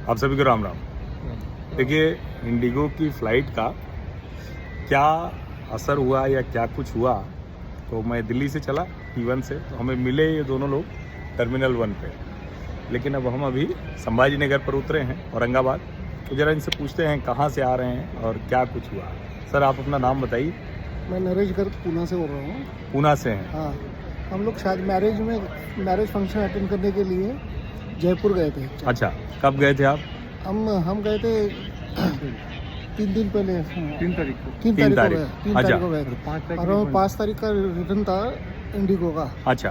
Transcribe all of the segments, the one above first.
आप सभी को राम राम। देखिए, इंडिगो की फ़्लाइट का क्या असर हुआ या क्या कुछ हुआ, तो मैं दिल्ली से चला T1 से, तो हमें मिले ये दोनों लोग टर्मिनल 1 पे। लेकिन अब हम अभी संभाजी नगर पर उतरे हैं, औरंगाबाद। तो ज़रा इनसे पूछते हैं कहाँ से आ रहे हैं और क्या कुछ हुआ। सर, आप अपना नाम बताइए। मैं नरेश गर्ग पूना से बोल रहा हूँ। पूना से हैं? हाँ, हम लोग शायद मैरिज फंक्शन अटेंड करने के लिए जयपुर गए थे। अच्छा, कब गए थे आप? हम गए थे 3 दिन पहले। 3 तारीख को। 3 तारीख को गए थे। 5 तारीख और 5 तारीख का रिटर्न था इंडिगो का। अच्छा,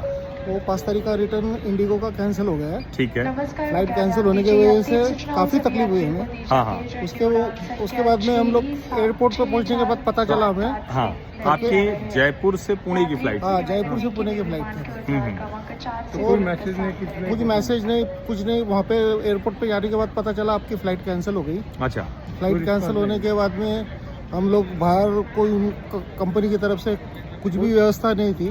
वो 5 तारीख का रिटर्न इंडिगो का कैंसिल हो गया है। ठीक है। फ्लाइट कैंसिल होने की वजह से काफ़ी तकलीफ हुई हमें। हाँ हाँ उसके बाद में हम लोग एयरपोर्ट पर पहुंचने के बाद पता चला हमें। हाँ, आपकी जयपुर से पुणे की फ्लाइट? हाँ, जयपुर से पुणे की फ्लाइट थी। तो कोई मैसेज नहीं? कुछ मैसेज नहीं, कुछ नहीं। वहाँ पे एयरपोर्ट पे जाने के बाद पता चला आपकी फ़्लाइट कैंसिल हो गई। अच्छा। फ्लाइट कैंसिल होने के बाद में हम लोग बाहर, कोई कंपनी की तरफ से कुछ भी व्यवस्था नहीं थी।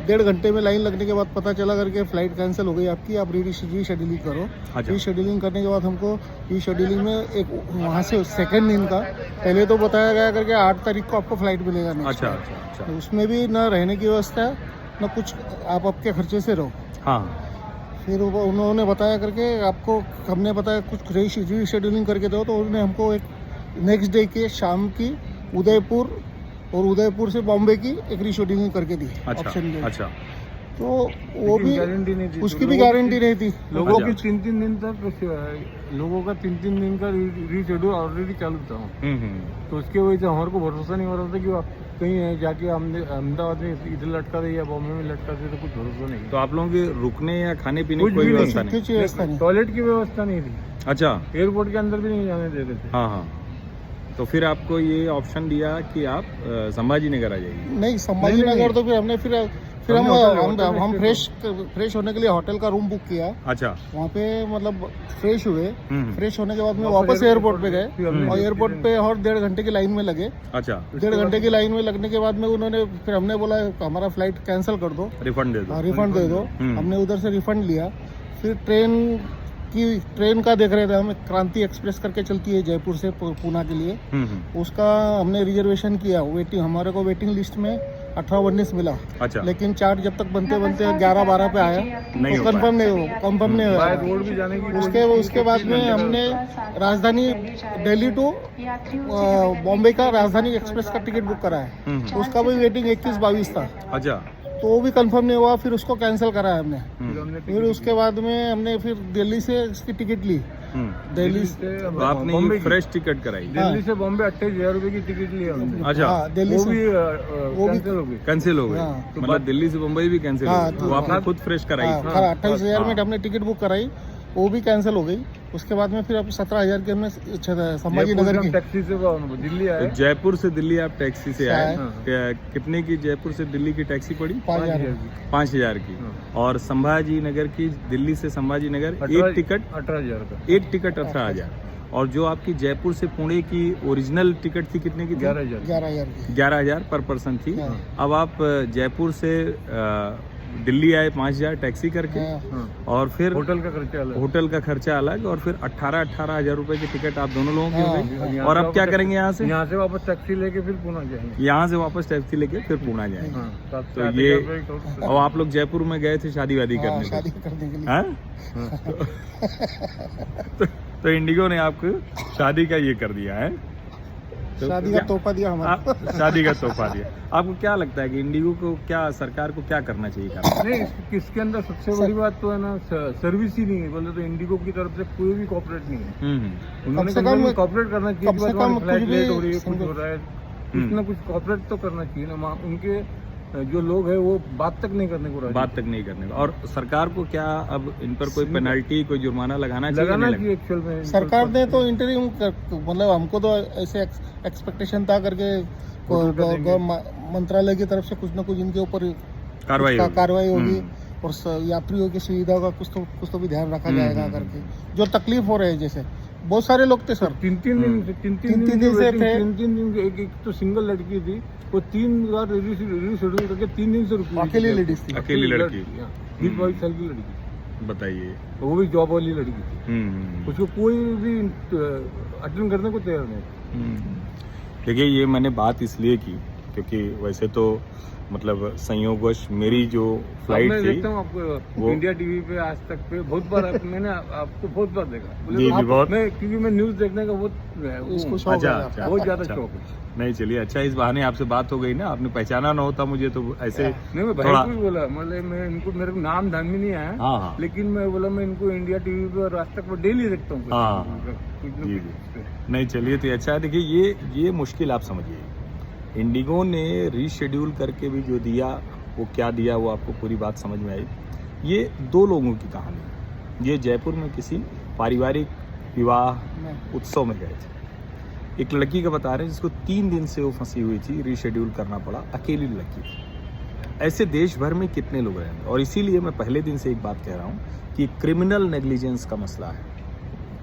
1.5 घंटे में लाइन लगने के बाद पता चला करके फ़्लाइट कैंसिल हो गई आपकी, आप रीशेड्यूलिंग करो। अच्छा। रीशेड्यूलिंग करने के बाद हमको रीशेड्यूलिंग में एक वहाँ से सेकेंड दिन का पहले तो बताया गया करके 8 तारीख को आपको फ़्लाइट मिलेगा। अच्छा अच्छा। तो उसमें भी ना रहने की व्यवस्था है, ना कुछ, आप आपके खर्चे से रहो। हाँ। फिर उन्होंने बताया करके आपको, हमने बताया कुछ रीशेड्यूलिंग करके दो, तो उन्होंने हमको एक नेक्स्ट डे के शाम की उदयपुर और उदयपुर से बॉम्बे की एक रीशेड्यूलिंग करके दी। अच्छा, ऑप्शन दी। अच्छा। तो वो भी गारंटी नहीं थी, उसकी भी गारंटी नहीं थी। लोगों की 3-3 दिन तक, लोगों का 3-3 दिन का रीशेड्यूल ऑलरेडी चालू था। तो उसके वजह से हमारे को भरोसा नहीं हो रहा था कि कहीं जाके हमने अहमदाबाद में इधर लटका दे या बॉम्बे में लटका दे, तो कुछ भरोसा नहीं। तो आप लोगों के रुकने या खाने पीने की कोई व्यवस्था नहीं? टॉयलेट की व्यवस्था नहीं थी। अच्छा। एयरपोर्ट के अंदर भी नहीं जाने देते थे। हाँ हाँ। तो फिर आपको ये ऑप्शन दिया कि आप संभाजी नगर आ जाइए? नहीं, संभाजी नगर तो फिर हमने हम फ्रेश होने के लिए होटल का रूम बुक किया। अच्छा। वहाँ पे मतलब फ्रेश हुए। फ्रेश होने के बाद में वापस एयरपोर्ट पे गए और एयरपोर्ट पे और 1.5 घंटे की लाइन में लगे। अच्छा। 1.5 घंटे की लाइन में लगने के बाद में फिर हमने बोला हमारा फ्लाइट कैंसिल कर दो, रिफंड दे दो। रिफंड दे दो। हमने उधर से रिफंड लिया। फिर ट्रेन का देख रहे थे हम, क्रांति एक्सप्रेस करके चलती है जयपुर से पूना के लिए। उसका हमने रिजर्वेशन किया। हमारे को वेटिंग लिस्ट में 18-19 मिला। अच्छा। लेकिन चार्ट जब तक बनते 11-12 पे आया तो कंफर्म नहीं हुआ। रोड भी जाने की उसके बाद में हमने राजधानी दिल्ली टू बॉम्बे का राजधानी एक्सप्रेस का टिकट बुक करा है। उसका भी वेटिंग 21-22 था। अच्छा। तो वो भी कंफर्म नहीं हुआ, फिर उसको कैंसिल करा है हमने। फिर उसके बाद में हमने फिर दिल्ली से इसकी टिकट ली। दिल्ली से तो आपने फ्रेश टिकट कराई? दिल्ली से बॉम्बे 28,000 रुपए की टिकट लिया हमने। अच्छा। दिल्ली से वो भी कैंसिल हो गई। मतलब दिल्ली से मुंबई भी कैंसिल हो गई। तो आपने खुद फ्रेश कराई? 28,000 में हमने टिकट बुक कराई, वो भी कैंसिल हो गई। उसके बाद में फिर अब 17,000 के हमने संभाजी नगर की टैक्सी से दिल्ली आए। तो जयपुर से दिल्ली आप टैक्सी से आए? कितने की जयपुर से दिल्ली की टैक्सी पड़ी? 5,000 की। और संभाजी नगर की, दिल्ली से संभाजी नगर एक टिकट 18,000 का। एक टिकट 18,000। और जो आपकी जयपुर से पुणे की ओरिजिनल टिकट थी कितने की? 11,000 पर पर्सन थी। अब आप जयपुर से दिल्ली आए 5,000 टैक्सी करके, और फिर होटल का खर्चा अलग, और फिर 18,000 रुपए की टिकट आप दोनों लोगों की हो गई। और अब क्या करेंगे? यहाँ से वापस टैक्सी लेके फिर पुणे जाएंगे। यहाँ से वापस टैक्सी लेके फिर पुणे जाएंगे। तो ये, और आप लोग जयपुर में गए थे शादी वादी करने के लिए? तो इंडिगो ने आपको शादी का ये कर दिया है? तो शादी का तोहफा दिया हमारा। शादी का तोहफा दिया। आपको क्या लगता है कि इंडिगो को सरकार को क्या करना चाहिए? नहीं, इसके अंदर सबसे बड़ी बात तो है ना, सर्विस ही नहीं है। बोले तो इंडिगो की तरफ से कोई भी कॉर्पोरेट नहीं है। उन्होंने कॉर्पोरेट करना चाहिए। फ्लाइट लेट हो रही है, कुछ हो रहा है, कुछ ना कुछ कॉर्पोरेट तो करना चाहिए ना। उनके जो लोग हैं वो बात तक नहीं करने को। और सरकार को क्या अब इन पर कोई पेनल्टी, कोई जुर्माना लगाना चाहिए? एक्चुअल में सरकार ने तो इंटरव्यू, मतलब हमको तो ऐसे एक्सपेक्टेशन था करके मंत्रालय की तरफ से कुछ ना कुछ इनके ऊपर कार्रवाई होगी, और यात्रियों की सुविधा का कुछ तो भी ध्यान रखा जाएगा करके। जो तकलीफ हो रहे हैं, जैसे बहुत सारे लोग थे सर, 3-3 दिन से थे। 3 दिन एक तो सिंगल लड़की थी, वो 3 बार रीशेड्यूल करके 3 दिन से रुकी। अकेली लेडीज थी। अकेली लड़की, 20-22 साल की लड़की। बताइए। वो भी जॉब वाली लड़की थी, हम्म। उसको कोई भी अटेंड करने को तैयार नहीं। देखिए ये मैंने बात इसलिए की क्योंकि वैसे तो मतलब संयोगवश मेरी जो फ्लाइट मैं थी देखता हूँ आपको वो- इंडिया टीवी पे आज तक पे बहुत बार मैंने आपको बहुत बार देखा। जी, तो जी, बहुत। मैं क्योंकि मैं न्यूज देखने का बहुत इसको शौक अच्छा, है अच्छा। बहुत ज्यादा अच्छा। शौक है। नहीं चलिए अच्छा इस बहाने आपसे बात हो गई ना, आपने पहचाना ना होता मुझे तो ऐसे नहीं मैं भाई थोड़ा को भी बोला, मतलब मैं इनको मेरे को नाम ध्यान में नहीं आया, हाँ हाँ लेकिन मैं बोला मैं इनको इंडिया टीवी पे और आज तक पर डेली देखता हूँ। हाँ, कुछ न जी, कुछ। नहीं चलिए तो अच्छा है। देखिए ये मुश्किल आप समझिए, इंडिगो ने रीशेड्यूल करके भी जो दिया वो क्या दिया वो आपको पूरी बात समझ में आई। ये दो लोगों की कहानी है। ये जयपुर में किसी पारिवारिक विवाह उत्सव में गए थे। एक लड़की का बता रहे हैं जिसको 3 दिन से वो फंसी हुई थी, रीशेड्यूल करना पड़ा, अकेली लड़की थी। ऐसे देश भर में कितने लोग रहेंगे। और इसीलिए मैं पहले दिन से एक बात कह रहा हूँ कि क्रिमिनल नेग्लिजेंस का मसला है।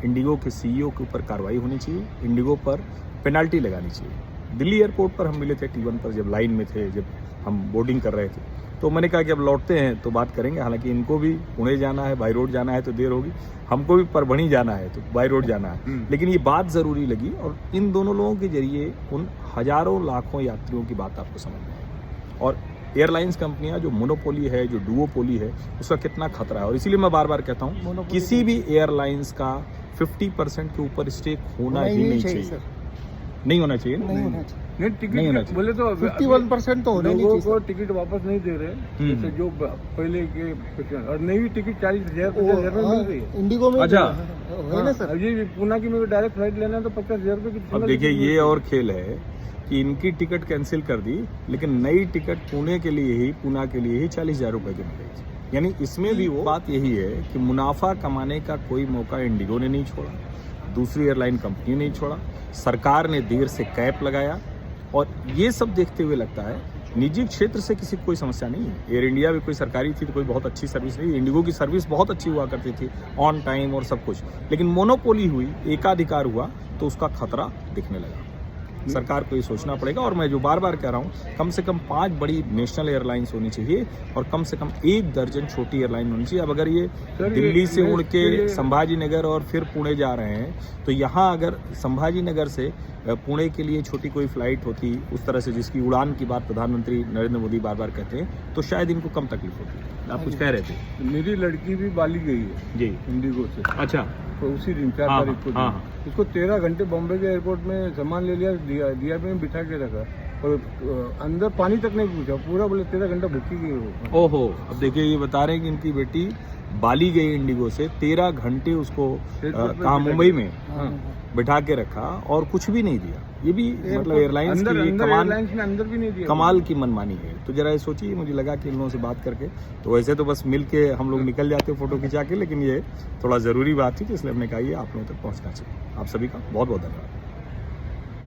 इंडिगो के सीईओ के ऊपर कार्रवाई होनी चाहिए, इंडिगो पर पेनल्टी लगानी चाहिए। दिल्ली एयरपोर्ट पर हम मिले थे T1 पर, जब लाइन में थे, जब हम बोर्डिंग कर रहे थे, तो मैंने कहा कि अब लौटते हैं तो बात करेंगे। हालांकि इनको भी पुणे जाना है, बाई रोड जाना है तो देर होगी, हमको भी परभणी जाना है तो बाई रोड जाना है, लेकिन ये बात ज़रूरी लगी। और इन दोनों लोगों के जरिए उन हजारों लाखों यात्रियों की बात आपको समझ में आएगी। और एयरलाइंस कंपनियां जो मोनोपोली है, जो डुओपोली है, उसका कितना खतरा है। और इसीलिए मैं बार बार कहता हूँ किसी भी एयरलाइंस का 50% के ऊपर स्टेक होना ही नहीं चाहिए। सर, नहीं होना चाहिए ना? नहीं होना चाहिए। नहीं नहीं होना टिकट चाहिए। बोले तो 51% तो होना ही नहीं लोगों चाहिए को टिकट वापस नहीं दे रहे, जैसे जो पहले के पेशेंट, और नई टिकट 40,000 वो, 50,000 में मिल रही है। इंडिगो में अच्छा। है ना सर। अब ये पुणे की मेरे को डायरेक्ट फ्लाइट लेना है तो 50,000 रुपये की अब single देखिए ticket ये मिलती है। और खेल है कि इनकी टिकट कैंसिल कर दी, लेकिन नई टिकट पुणे के लिए ही, पूना के लिए ही 40,000 रुपए की मिलेगी। यानी इसमें भी वो बात यही है कि मुनाफा कमाने का कोई मौका इंडिगो ने नहीं छोड़ा, दूसरी एयरलाइन कंपनी ने नहीं छोड़ा, सरकार ने देर से कैप लगाया। और ये सब देखते हुए लगता है निजी क्षेत्र से किसी को कोई समस्या नहीं है। एयर इंडिया भी कोई सरकारी थी तो कोई बहुत अच्छी सर्विस नहीं, इंडिगो की सर्विस बहुत अच्छी हुआ करती थी, ऑन टाइम और सब कुछ। लेकिन मोनोपोली हुई, एकाधिकार हुआ तो उसका खतरा दिखने लगा। सरकार को ये सोचना पड़ेगा। और मैं जो बार बार कह रहा हूँ, कम से कम 5 बड़ी नेशनल एयरलाइंस होनी चाहिए और कम से कम 1 दर्जन छोटी एयरलाइन होनी चाहिए। अब अगर ये सर, दिल्ली से मैं उड़ के इसके लिए- संभाजी नगर और फिर पुणे जा रहे हैं, तो यहाँ अगर संभाजी नगर से पुणे के लिए छोटी कोई फ्लाइट होती उस तरह से, जिसकी उड़ान की बात प्रधानमंत्री नरेंद्र मोदी बार बार कहते हैं, तो शायद इनको कम तकलीफ होती। आप कुछ कह रहे थे? मेरी लड़की भी बाली गई है जी। इंडिगो से, अच्छा। तो उसी दिन 4 हाँ, तारीख को हाँ, दिन। उसको 13 घंटे बॉम्बे के एयरपोर्ट में सामान ले लिया, दिया में बिठा के रखा, और अंदर पानी तक नहीं पूछा, पूरा बोले 13 घंटा भूखी गई वो। ओहो। अब देखिए ये बता रहे हैं कि इनकी बेटी बाली गई इंडिगो से, 13 घंटे उसको एयरपोर्ट पे कहाँ, बिठा मुंबई के- में हाँ। बिठा के रखा और कुछ भी नहीं दिया। ये भी मतलब एयरलाइंस अंदर की कमाल, एयरलाइंस ने अंदर भी नहीं दिया। कमाल की मनमानी है। तो जरा ये सोचिए, मुझे लगा कि इन लोगों से बात करके, तो वैसे तो बस मिल के हम लोग निकल जाते फोटो खिंचा के, लेकिन ये थोड़ा ज़रूरी बात थी तो इसलिए हमने कहा ये आप लोगों तक पहुँचना चाहिए। आप सभी का बहुत बहुत धन्यवाद।